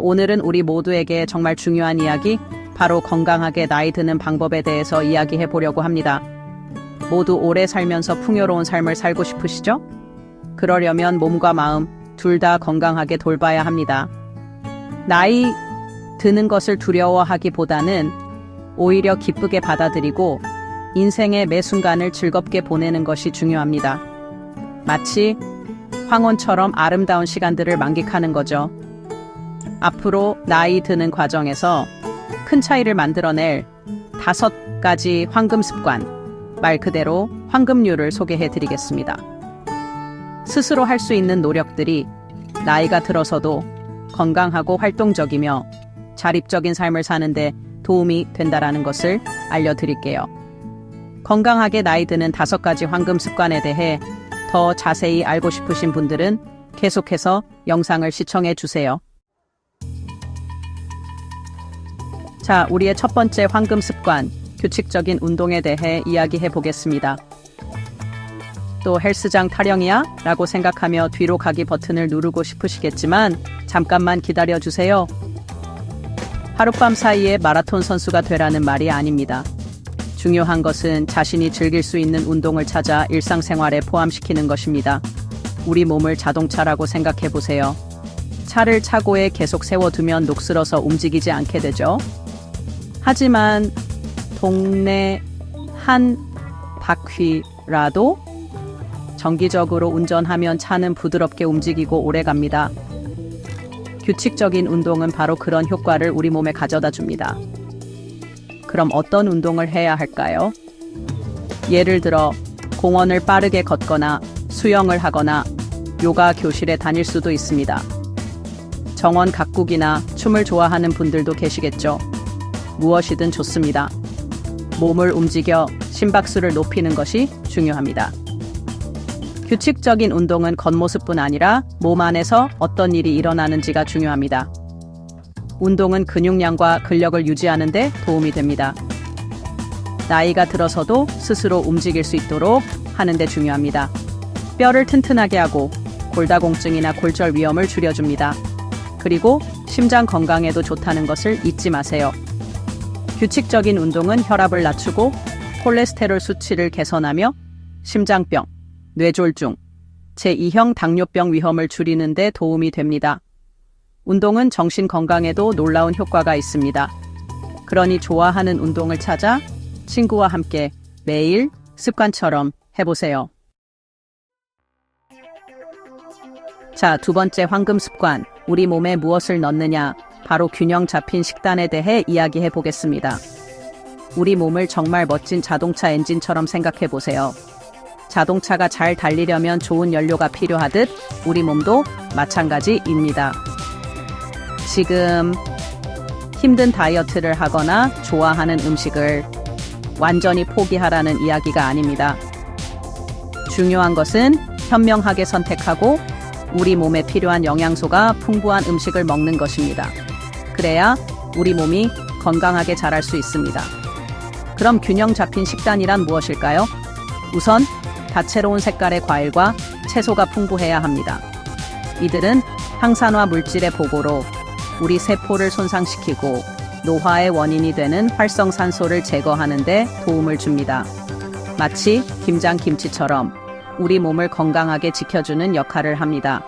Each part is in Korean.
오늘은 우리 모두에게 정말 중요한 이야기, 바로 건강하게 나이 드는 방법에 대해서 이야기해 보려고 합니다. 모두 오래 살면서 풍요로운 삶을 살고 싶으시죠? 그러려면 몸과 마음 둘 다 건강하게 돌봐야 합니다. 나이 드는 것을 두려워하기보다는 오히려 기쁘게 받아들이고 인생의 매 순간을 즐겁게 보내는 것이 중요합니다. 마치 황혼처럼 아름다운 시간들을 만끽하는 거죠. 앞으로 나이 드는 과정에서 큰 차이를 만들어낼 5가지 황금 습관, 말 그대로 황금률을 소개해 드리겠습니다. 스스로 할 수 있는 노력들이 나이가 들어서도 건강하고 활동적이며 자립적인 삶을 사는데 도움이 된다라는 것을 알려드릴게요. 건강하게 나이 드는 5가지 황금 습관에 대해 더 자세히 알고 싶으신 분들은 계속해서 영상을 시청해 주세요. 자, 우리의 첫 번째 황금 습관, 규칙적인 운동에 대해 이야기해 보겠습니다. 또 헬스장 타령이야? 라고 생각하며 뒤로 가기 버튼을 누르고 싶으시겠지만 잠깐만 기다려 주세요. 하룻밤 사이에 마라톤 선수가 되라는 말이 아닙니다. 중요한 것은 자신이 즐길 수 있는 운동을 찾아 일상생활에 포함시키는 것입니다. 우리 몸을 자동차라고 생각해 보세요. 차를 차고에 계속 세워두면 녹슬어서 움직이지 않게 되죠. 하지만 동네 한 바퀴라도 정기적으로 운전하면 차는 부드럽게 움직이고 오래갑니다. 규칙적인 운동은 바로 그런 효과를 우리 몸에 가져다 줍니다. 그럼 어떤 운동을 해야 할까요? 예를 들어 공원을 빠르게 걷거나 수영을 하거나 요가 교실에 다닐 수도 있습니다. 정원 가꾸기나 춤을 좋아하는 분들도 계시겠죠. 무엇이든 좋습니다. 몸을 움직여 심박수를 높이는 것이 중요합니다. 규칙적인 운동은 겉모습뿐 아니라 몸 안에서 어떤 일이 일어나는지가 중요합니다. 운동은 근육량과 근력을 유지하는 데 도움이 됩니다. 나이가 들어서도 스스로 움직일 수 있도록 하는 데 중요합니다. 뼈를 튼튼하게 하고 골다공증이나 골절 위험을 줄여줍니다. 그리고 심장 건강에도 좋다는 것을 잊지 마세요. 규칙적인 운동은 혈압을 낮추고 콜레스테롤 수치를 개선하며 심장병, 뇌졸중, 제2형 당뇨병 위험을 줄이는 데 도움이 됩니다. 운동은 정신 건강에도 놀라운 효과가 있습니다. 그러니 좋아하는 운동을 찾아 친구와 함께 매일 습관처럼 해보세요. 자, 두 번째 황금 습관, 우리 몸에 무엇을 넣느냐, 바로 균형 잡힌 식단에 대해 이야기해 보겠습니다. 우리 몸을 정말 멋진 자동차 엔진처럼 생각해 보세요. 자동차가 잘 달리려면 좋은 연료가 필요하듯 우리 몸도 마찬가지입니다. 지금 힘든 다이어트를 하거나 좋아하는 음식을 완전히 포기하라는 이야기가 아닙니다. 중요한 것은 현명하게 선택하고 우리 몸에 필요한 영양소가 풍부한 음식을 먹는 것입니다. 그래야 우리 몸이 건강하게 자랄 수 있습니다. 그럼 균형 잡힌 식단이란 무엇일까요? 우선 다채로운 색깔의 과일과 채소가 풍부해야 합니다. 이들은 항산화 물질의 보고로 우리 세포를 손상시키고 노화의 원인이 되는 활성산소를 제거하는 데 도움을 줍니다. 마치 김장김치처럼 우리 몸을 건강하게 지켜주는 역할을 합니다.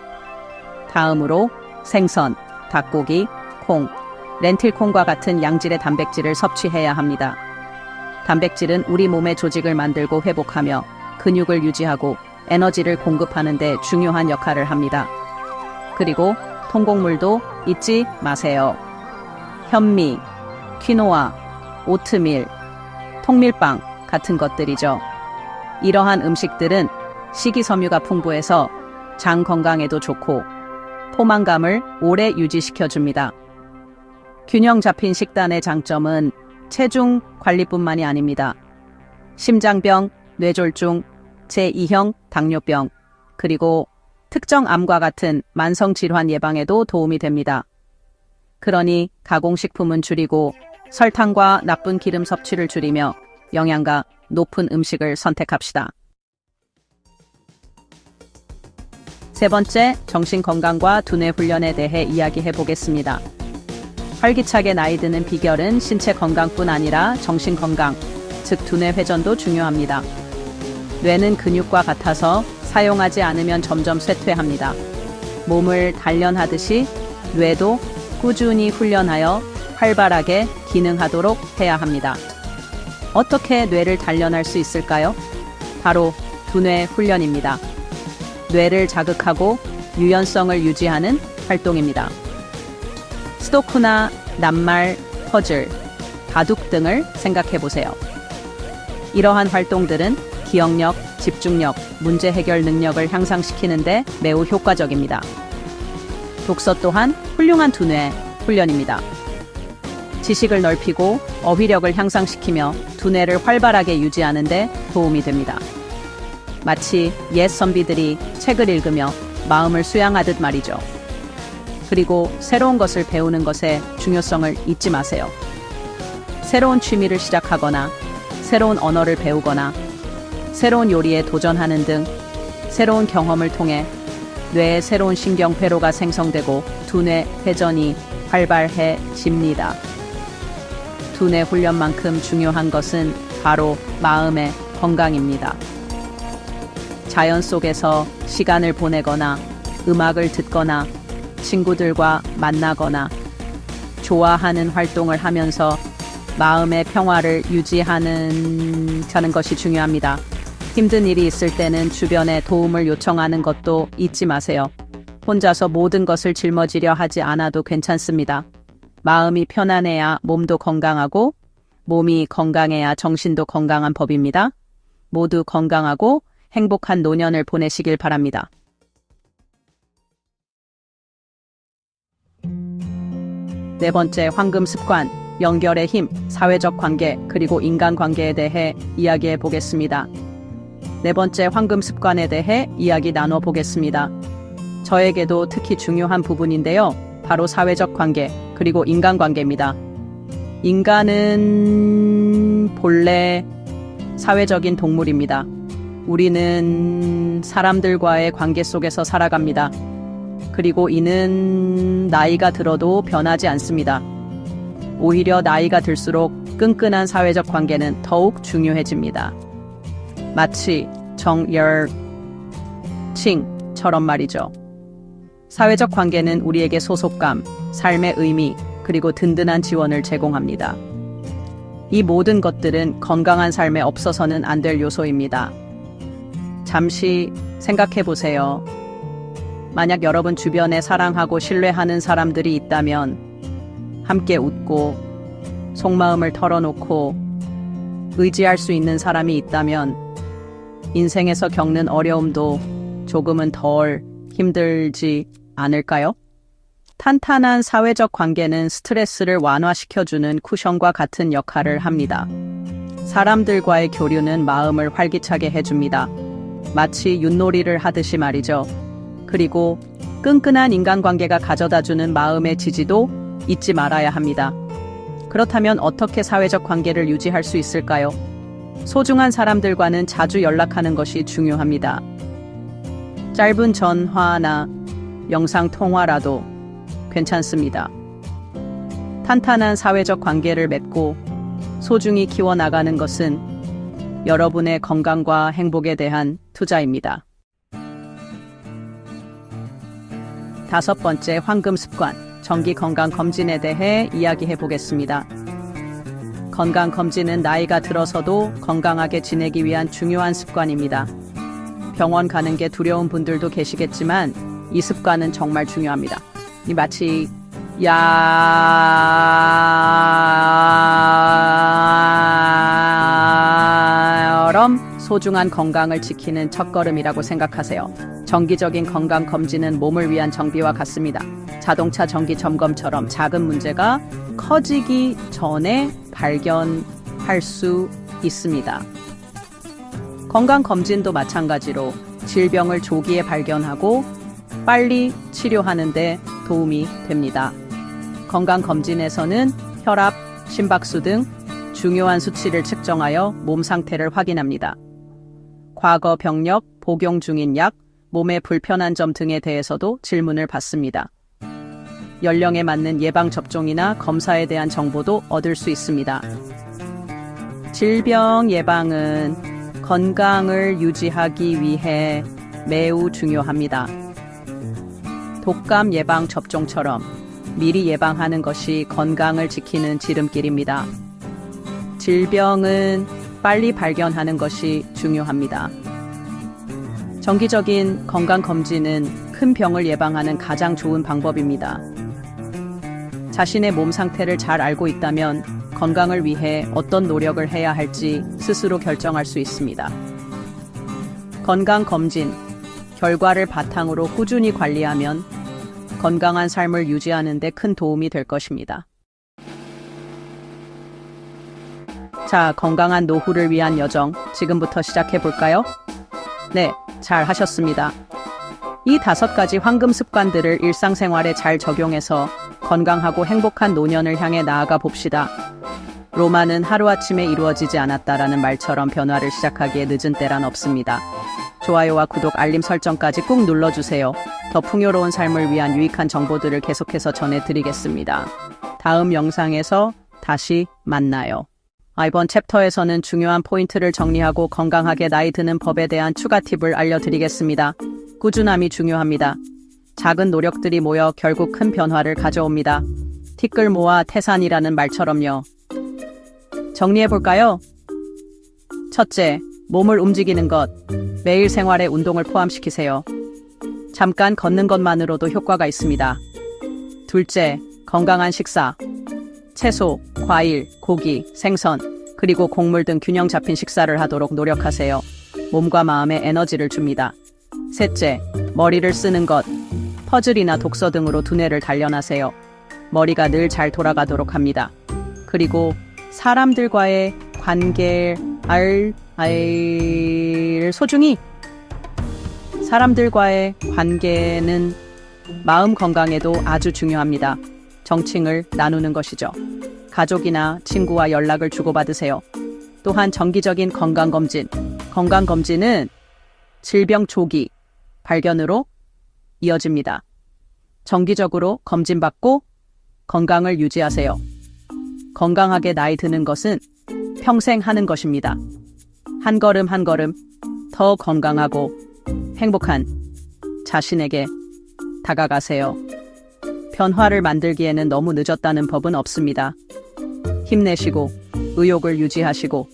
다음으로 생선, 닭고기, 콩, 렌틸콩과 같은 양질의 단백질을 섭취해야 합니다. 단백질은 우리 몸의 조직을 만들고 회복하며 근육을 유지하고 에너지를 공급하는 데 중요한 역할을 합니다. 그리고 통곡물도 잊지 마세요. 현미, 퀴노아, 오트밀, 통밀빵 같은 것들이죠. 이러한 음식들은 식이섬유가 풍부해서 장 건강에도 좋고 포만감을 오래 유지시켜줍니다. 균형 잡힌 식단의 장점은 체중 관리뿐만이 아닙니다. 심장병, 뇌졸중, 제2형 당뇨병, 그리고 특정 암과 같은 만성질환 예방에도 도움이 됩니다. 그러니 가공식품은 줄이고 설탕과 나쁜 기름 섭취를 줄이며 영양가 높은 음식을 선택합시다. 세 번째, 정신건강과 두뇌 훈련에 대해 이야기해 보겠습니다. 활기차게 나이 드는 비결은 신체 건강뿐 아니라 정신건강, 즉 두뇌 회전도 중요합니다. 뇌는 근육과 같아서 사용하지 않으면 점점 쇠퇴합니다. 몸을 단련하듯이 뇌도 꾸준히 훈련하여 활발하게 기능하도록 해야 합니다. 어떻게 뇌를 단련할 수 있을까요? 바로 두뇌 훈련입니다. 뇌를 자극하고 유연성을 유지하는 활동입니다. 스도쿠나 낱말, 퍼즐, 바둑 등을 생각해 보세요. 이러한 활동들은 기억력, 집중력, 문제 해결 능력을 향상시키는데 매우 효과적입니다. 독서 또한 훌륭한 두뇌 훈련입니다. 지식을 넓히고 어휘력을 향상시키며 두뇌를 활발하게 유지하는 데 도움이 됩니다. 마치 옛 선비들이 책을 읽으며 마음을 수양하듯 말이죠. 그리고 새로운 것을 배우는 것의 중요성을 잊지 마세요. 새로운 취미를 시작하거나 새로운 언어를 배우거나 새로운 요리에 도전하는 등 새로운 경험을 통해 뇌에 새로운 신경회로가 생성되고 두뇌 회전이 활발해집니다. 두뇌 훈련만큼 중요한 것은 바로 마음의 건강입니다. 자연 속에서 시간을 보내거나 음악을 듣거나 친구들과 만나거나 좋아하는 활동을 하면서 마음의 평화를 유지하는 것이 중요합니다. 힘든 일이 있을 때는 주변에 도움을 요청하는 것도 잊지 마세요. 혼자서 모든 것을 짊어지려 하지 않아도 괜찮습니다. 마음이 편안해야 몸도 건강하고 몸이 건강해야 정신도 건강한 법입니다. 모두 건강하고 행복한 노년을 보내시길 바랍니다. 네 번째, 황금 습관, 연결의 힘, 사회적 관계, 그리고 인간관계에 대해 이야기해 보겠습니다. 네 번째, 황금 습관에 대해 이야기 나눠 보겠습니다. 저에게도 특히 중요한 부분인데요. 바로 사회적 관계, 그리고 인간관계입니다. 인간은 본래 사회적인 동물입니다. 우리는 사람들과의 관계 속에서 살아갑니다. 그리고 이는 나이가 들어도 변하지 않습니다. 오히려 나이가 들수록 끈끈한 사회적 관계는 더욱 중요해집니다. 마치 정열칭처럼 말이죠. 사회적 관계는 우리에게 소속감, 삶의 의미, 그리고 든든한 지원을 제공합니다. 이 모든 것들은 건강한 삶에 없어서는 안 될 요소입니다. 잠시 생각해 보세요. 만약 여러분 주변에 사랑하고 신뢰하는 사람들이 있다면 함께 웃고 속마음을 털어놓고 의지할 수 있는 사람이 있다면 인생에서 겪는 어려움도 조금은 덜 힘들지 않을까요? 탄탄한 사회적 관계는 스트레스를 완화시켜주는 쿠션과 같은 역할을 합니다. 사람들과의 교류는 마음을 활기차게 해줍니다. 마치 윷놀이를 하듯이 말이죠. 그리고 끈끈한 인간관계가 가져다주는 마음의 지지도 잊지 말아야 합니다. 그렇다면 어떻게 사회적 관계를 유지할 수 있을까요? 소중한 사람들과는 자주 연락하는 것이 중요합니다. 짧은 전화나 영상 통화라도 괜찮습니다. 탄탄한 사회적 관계를 맺고 소중히 키워나가는 것은 여러분의 건강과 행복에 대한 투자입니다. 다섯 번째, 황금 습관, 정기 건강 검진에 대해 이야기해 보겠습니다. 건강 검진은 나이가 들어서도 건강하게 지내기 위한 중요한 습관입니다. 병원 가는 게 두려운 분들도 계시겠지만 이 습관은 정말 중요합니다. 이 마치 야처럼 소중한 건강을 지키는 첫걸음이라고 생각하세요. 정기적인 건강 검진은 몸을 위한 정비와 같습니다. 자동차 정기 점검처럼 작은 문제가 커지기 전에 발견할 수 있습니다. 건강 검진도 마찬가지로 질병을 조기에 발견하고 빨리 치료하는 데 도움이 됩니다. 건강 검진에서는 혈압, 심박수 등 중요한 수치를 측정하여 몸 상태를 확인합니다. 과거 병력, 복용 중인 약, 몸에 불편한 점 등에 대해서도 질문을 받습니다. 연령에 맞는 예방접종이나 검사에 대한 정보도 얻을 수 있습니다. 질병 예방은 건강을 유지하기 위해 매우 중요합니다. 독감 예방 접종처럼 미리 예방하는 것이 건강을 지키는 지름길입니다. 질병은 빨리 발견하는 것이 중요합니다. 정기적인 건강검진은 큰 병을 예방하는 가장 좋은 방법입니다. 자신의 몸 상태를 잘 알고 있다면 건강을 위해 어떤 노력을 해야 할지 스스로 결정할 수 있습니다. 건강검진, 결과를 바탕으로 꾸준히 관리하면 건강한 삶을 유지하는 데 큰 도움이 될 것입니다. 자, 건강한 노후를 위한 여정, 지금부터 시작해 볼까요? 네, 잘 하셨습니다. 이 5가지 황금 습관들을 일상생활에 잘 적용해서 건강하고 행복한 노년을 향해 나아가 봅시다. 로마는 하루아침에 이루어지지 않았다라는 말처럼 변화를 시작하기에 늦은 때란 없습니다. 좋아요와 구독, 알림 설정까지 꾹 눌러주세요. 더 풍요로운 삶을 위한 유익한 정보들을 계속해서 전해드리겠습니다. 다음 영상에서 다시 만나요. 이번 챕터에서는 중요한 포인트를 정리하고 건강하게 나이 드는 법에 대한 추가 팁을 알려드리겠습니다. 꾸준함이 중요합니다. 작은 노력들이 모여 결국 큰 변화를 가져옵니다. 티끌 모아 태산이라는 말처럼요. 정리해볼까요? 첫째, 몸을 움직이는 것. 매일 생활에 운동을 포함시키세요. 잠깐 걷는 것만으로도 효과가 있습니다. 둘째, 건강한 식사. 채소, 과일, 고기, 생선, 그리고 곡물 등 균형 잡힌 식사를 하도록 노력하세요. 몸과 마음에 에너지를 줍니다. 셋째, 머리를 쓰는 것. 퍼즐이나 독서 등으로 두뇌를 단련하세요. 머리가 늘 잘 돌아가도록 합니다. 그리고 사람들과의 관계를 소중히. 사람들과의 관계는 마음 건강에도 아주 중요합니다. 정칭을 나누는 것이죠. 가족이나 친구와 연락을 주고받으세요. 또한 정기적인 건강검진. 건강검진은 질병 조기 발견으로 이어집니다. 정기적으로 검진받고 건강을 유지하세요. 건강하게 나이 드는 것은 평생 하는 것입니다. 한 걸음 한 걸음 더 건강하고 행복한 자신에게 다가가세요. 변화를 만들기에는 너무 늦었다는 법은 없습니다. 힘내시고 의욕을 유지하시고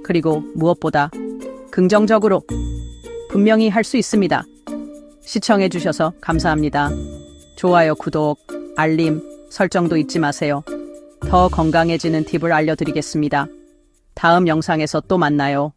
그리고 무엇보다 긍정적으로 분명히 할 수 있습니다. 시청해주셔서 감사합니다. 좋아요, 구독, 알림, 설정도 잊지 마세요. 더 건강해지는 팁을 알려드리겠습니다. 다음 영상에서 또 만나요.